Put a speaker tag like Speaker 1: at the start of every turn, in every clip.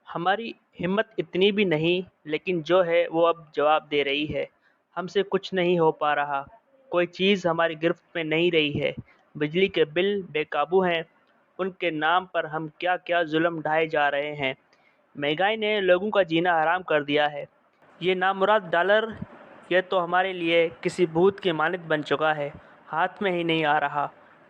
Speaker 1: ہماری ہمت اتنی بھی نہیں، لیکن جو ہے وہ اب جواب دے رہی ہے۔ ہم سے کچھ نہیں ہو پا رہا، کوئی چیز ہماری گرفت میں نہیں رہی ہے۔ بجلی کے بل بے قابو ہیں، ان کے نام پر ہم کیا کیا ظلم ڈھائے جا رہے ہیں۔ مہنگائی نے لوگوں کا جینا حرام کر دیا ہے۔ یہ نامراد ڈالر، یہ تو ہمارے لیے کسی بھوت کی مانند بن چکا ہے، ہاتھ میں ہی نہیں آ رہا۔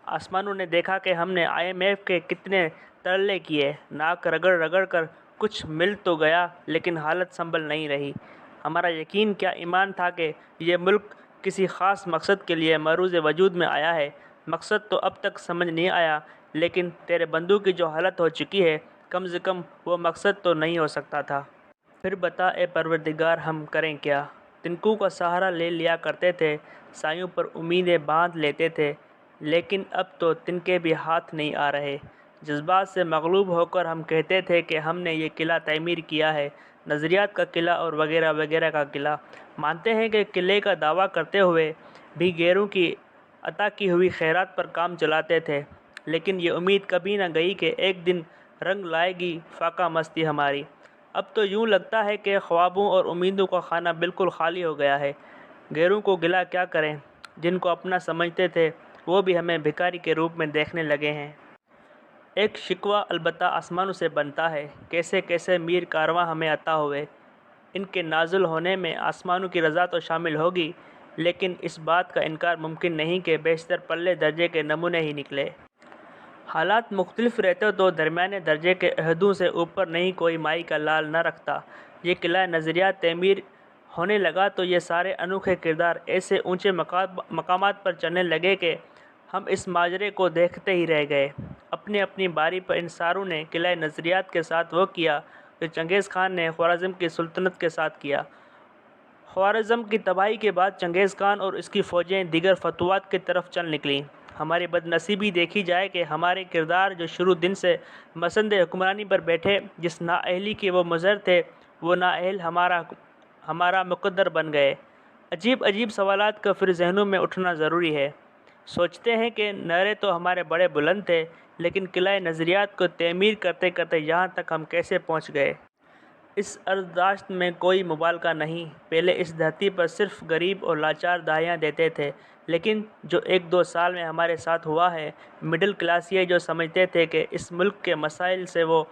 Speaker 1: آسمانوں نے دیکھا کہ ہم نے IMF کے کتنے ترلے کیے، ناک رگڑ رگڑ کر کچھ مل تو گیا، لیکن حالت سنبھل نہیں رہی۔ ہمارا یقین کیا ایمان تھا کہ یہ ملک کسی خاص مقصد کے لیے معروض وجود میں آیا ہے۔ مقصد تو اب تک سمجھ نہیں آیا، لیکن تیرے بندوں کی جو حالت ہو چکی ہے، کم از کم وہ مقصد تو نہیں ہو سکتا تھا۔ پھر بتا اے پروردگار، ہم کریں کیا؟ تنکوں کا سہارا لے لیا کرتے تھے، سایوں پر امیدیں باندھ لیتے تھے، لیکن اب تو تنکے بھی ہاتھ نہیں آ رہے۔ جذبات سے مغلوب ہو کر ہم کہتے تھے کہ ہم نے یہ قلعہ تعمیر کیا ہے، نظریات کا قلعہ اور وغیرہ وغیرہ کا قلعہ۔ مانتے ہیں کہ قلعے کا دعویٰ کرتے ہوئے بھی غیروں کی عطا کی ہوئی خیرات پر کام چلاتے تھے، لیکن یہ امید کبھی نہ گئی کہ ایک دن رنگ لائے گی فاقہ مستی ہماری۔ اب تو یوں لگتا ہے کہ خوابوں اور امیدوں کا خانہ بالکل خالی ہو گیا ہے۔ غیروں کو گلہ کیا کریں، جن کو اپنا سمجھتے تھے وہ بھی ہمیں بھکاری کے روپ میں دیکھنے لگے ہیں۔ ایک شکوہ البتہ آسمانوں سے بنتا ہے، کیسے کیسے میر کارواں ہمیں عطا ہوئے۔ ان کے نازل ہونے میں آسمانوں کی رضا تو شامل ہوگی، لیکن اس بات کا انکار ممکن نہیں کہ بیشتر پلے درجے کے نمونے ہی نکلے۔ حالات مختلف رہتے تو درمیانے درجے کے عہدوں سے اوپر نہیں کوئی مائی کا لال نہ رکھتا۔ یہ قلعہ نظریات تعمیر ہونے لگا تو یہ سارے انوکھے کردار ایسے اونچے مقامات پر چڑھنے لگے کہ ہم اس ماجرے کو دیکھتے ہی رہ گئے۔ اپنی اپنی باری پر ان ساروں نے قلعہ نظریات کے ساتھ وہ کیا جو چنگیز خان نے خوارزم کی سلطنت کے ساتھ کیا۔ خوارزم کی تباہی کے بعد چنگیز خان اور اس کی فوجیں دیگر فتوحات کی طرف چل نکلیں۔ ہماری بد نصیبی دیکھی جائے کہ ہمارے کردار جو شروع دن سے مسند حکمرانی پر بیٹھے، جس نااہلی کے وہ مظہر تھے، وہ نااہل ہمارا مقدر بن گئے۔ عجیب عجیب سوالات کا پھر ذہنوں میں اٹھنا ضروری ہے۔ سوچتے ہیں کہ نعرے تو ہمارے بڑے بلند تھے، لیکن قلعہ نظریات کو تعمیر کرتے کرتے یہاں تک ہم کیسے پہنچ گئے؟ اس عرضداشت میں کوئی مبالغہ نہیں۔ پہلے اس دھرتی پر صرف غریب اور لاچار دہائیاں دیتے تھے، لیکن جو ایک دو سال میں ہمارے ساتھ ہوا ہے، مڈل کلاسیے جو سمجھتے تھے کہ اس ملک کے مسائل سے وہ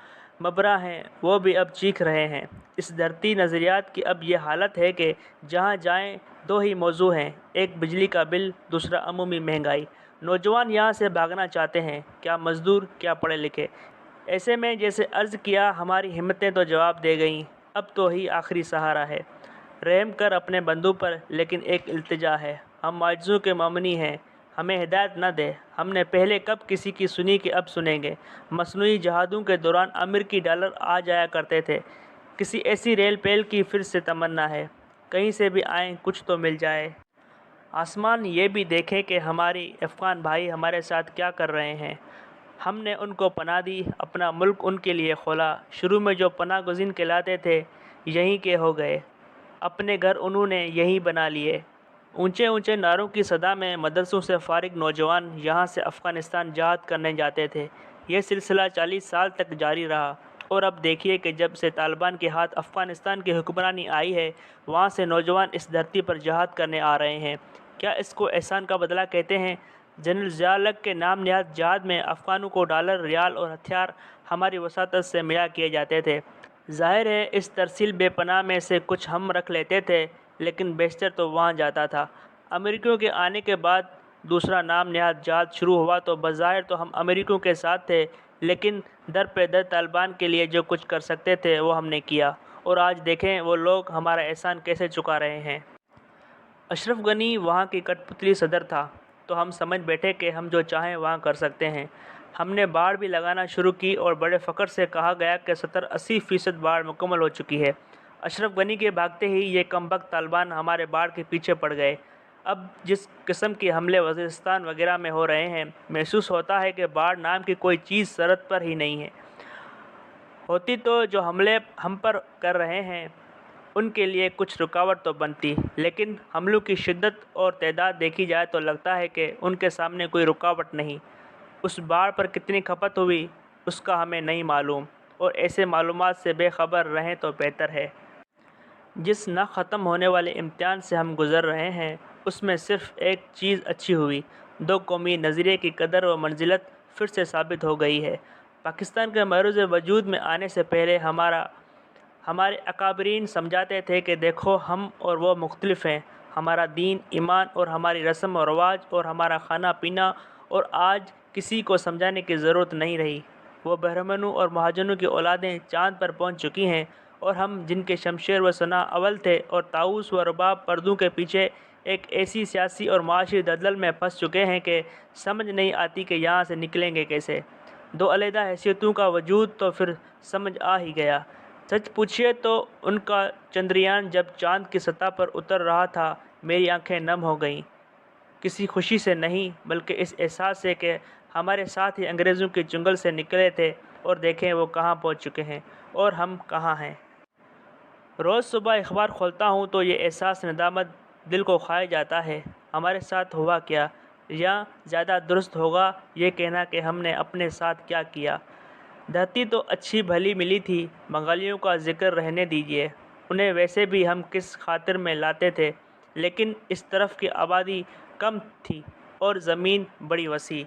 Speaker 1: مبرا ہیں، وہ بھی اب چیخ رہے ہیں۔ اس دھرتی نظریات کی اب یہ حالت ہے کہ جہاں جائیں دو ہی موضوع ہیں، ایک بجلی کا بل، دوسرا عمومی مہنگائی۔ نوجوان یہاں سے بھاگنا چاہتے ہیں، کیا مزدور، کیا پڑھے لکھے۔ ایسے میں جیسے عرض کیا، ہماری ہمتیں تو جواب دے گئیں، اب تو ہی آخری سہارا ہے۔ رحم کر اپنے بندوں پر، لیکن ایک التجا ہے، ہم معجزوں کے مومنی ہیں، ہمیں ہدایت نہ دے۔ ہم نے پہلے کب کسی کی سنی کہ اب سنیں گے؟ مصنوعی جہادوں کے دوران امریکی ڈالر آ جایا کرتے تھے، کسی ایسی ریل پیل کی پھر سے تمنا ہے، کہیں سے بھی آئیں کچھ تو مل جائے۔ آسمان یہ بھی دیکھے کہ ہماری افغان بھائی ہمارے ساتھ کیا کر رہے ہیں۔ ہم نے ان کو پناہ دی، اپنا ملک ان کے لیے کھولا، شروع میں جو پناہ گزین کہلاتے تھے یہیں کے ہو گئے، اپنے گھر انہوں نے یہیں بنا لیے۔ اونچے اونچے نعروں کی صدا میں مدرسوں سے فارغ نوجوان یہاں سے افغانستان جہاد کرنے جاتے تھے۔ یہ سلسلہ 40 سال تک جاری رہا، اور اب دیکھیے کہ جب سے طالبان کے ہاتھ افغانستان کی حکمرانی آئی ہے، وہاں سے نوجوان اس دھرتی پر جہاد کرنے آ رہے ہیں۔ کیا اس کو احسان کا بدلہ کہتے ہیں؟ جنرل ضیاء الحق کے نام نہاد جہاد میں افغانوں کو ڈالر، ریال اور ہتھیار ہماری وساطت سے مہیا کیے جاتے تھے۔ ظاہر ہے اس ترسیل بے پناہ میں سے کچھ ہم رکھ لیتے تھے، لیکن بیشتر تو وہاں جاتا تھا۔ امریکیوں کے آنے کے بعد دوسرا نام نہاد جہاد شروع ہوا تو بظاہر تو ہم امریکیوں کے ساتھ تھے، لیکن در پہ در طالبان کے لیے جو کچھ کر سکتے تھے وہ ہم نے کیا، اور آج دیکھیں وہ لوگ ہمارا احسان کیسے چکا رہے ہیں۔ اشرف غنی وہاں کی کٹ پتلی صدر تھا، تو ہم سمجھ بیٹھے کہ ہم جو چاہیں وہاں کر سکتے ہیں۔ ہم نے باڑ بھی لگانا شروع کی اور بڑے فخر سے کہا گیا کہ 70-80% باڑ مکمل ہو چکی ہے۔ اشرف غنی کے بھاگتے ہی یہ کم بخت طالبان ہمارے باڑ کے پیچھے پڑ گئے۔ اب جس قسم کے حملے وزیرستان وغیرہ میں ہو رہے ہیں، محسوس ہوتا ہے کہ باڑ نام کی کوئی چیز سرحد پر ہی نہیں ہے۔ ہوتی تو جو حملے ہم پر کر رہے ہیں ان کے لیے کچھ رکاوٹ تو بنتی، لیکن حملوں کی شدت اور تعداد دیکھی جائے تو لگتا ہے کہ ان کے سامنے کوئی رکاوٹ نہیں۔ اس باڑ پر کتنی کھپت ہوئی اس کا ہمیں نہیں معلوم۔ اور ایسے معلومات سے بے خبر رہیں تو بہتر ہے۔ جس نہ ختم ہونے والے امتحان سے ہم گزر رہے ہیں اس میں صرف ایک چیز اچھی ہوئی، دو قومی نظریے کی قدر و منزلت پھر سے ثابت ہو گئی ہے۔ پاکستان کے معروض وجود میں آنے سے پہلے ہمارے اکابرین سمجھاتے تھے کہ دیکھو ہم اور وہ مختلف ہیں، ہمارا دین، ایمان اور ہماری رسم و رواج اور ہمارا کھانا پینا، اور آج کسی کو سمجھانے کی ضرورت نہیں رہی۔ وہ بہرمنوں اور مہاجنوں کی اولادیں چاند پر پہنچ چکی ہیں، اور ہم جن کے شمشیر و سنا اول تھے اور طاؤس و رباب پردوں کے پیچھے ایک ایسی سیاسی اور معاشی دلدل میں پھنس چکے ہیں کہ سمجھ نہیں آتی کہ یہاں سے نکلیں گے کیسے۔ دو علیحدہ حیثیتوں کا وجود تو پھر سمجھ آ ہی گیا۔ سچ پوچھیے تو ان کا چندریان جب چاند کی سطح پر اتر رہا تھا میری آنکھیں نم ہو گئیں، کسی خوشی سے نہیں بلکہ اس احساس سے کہ ہمارے ساتھ ہی انگریزوں کے چنگل سے نکلے تھے، اور دیکھیں وہ کہاں پہنچ چکے ہیں اور ہم کہاں ہیں۔ روز صبح اخبار کھولتا ہوں تو یہ احساس ندامت دل کو کھائے جاتا ہے۔ ہمارے ساتھ ہوا کیا، یا زیادہ درست ہوگا یہ کہنا کہ ہم نے اپنے ساتھ کیا کیا۔ دھرتی تو اچھی بھلی ملی تھی، بنگالیوں کا ذکر رہنے دیجیے، انہیں ویسے بھی ہم کس خاطر میں لاتے تھے، لیکن اس طرف کی آبادی کم تھی اور زمین بڑی وسیع۔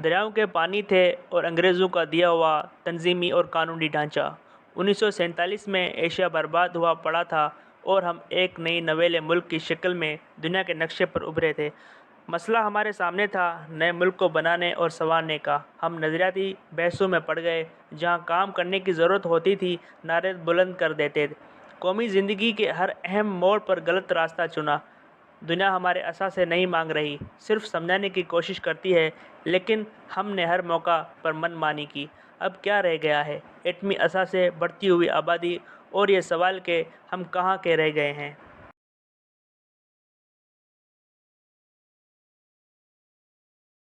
Speaker 1: دریاؤں کے پانی تھے اور انگریزوں کا دیا ہوا تنظیمی اور قانونی ڈھانچہ۔ 1947 میں ایشیا برباد ہوا پڑا تھا اور ہم ایک نئی نویلے ملک کی شکل میں دنیا کے نقشے پر ابھرے تھے۔ مسئلہ ہمارے سامنے تھا نئے ملک کو بنانے اور سنوارنے کا۔ ہم نظریاتی بحثوں میں پڑ گئے، جہاں کام کرنے کی ضرورت ہوتی تھی نعرے بلند کر دیتے۔ قومی زندگی کے ہر اہم موڑ پر غلط راستہ چنا۔ دنیا ہمارے اثاثے نہیں مانگ رہی، صرف سمجھانے کی کوشش کرتی ہے، لیکن ہم نے ہر موقع پر من مانی کی۔ اب کیا رہ گیا ہے؟ ایٹمی اثاثے، بڑھتی ہوئی آبادی اور یہ سوال کہ ہم کہاں کے رہ گئے ہیں۔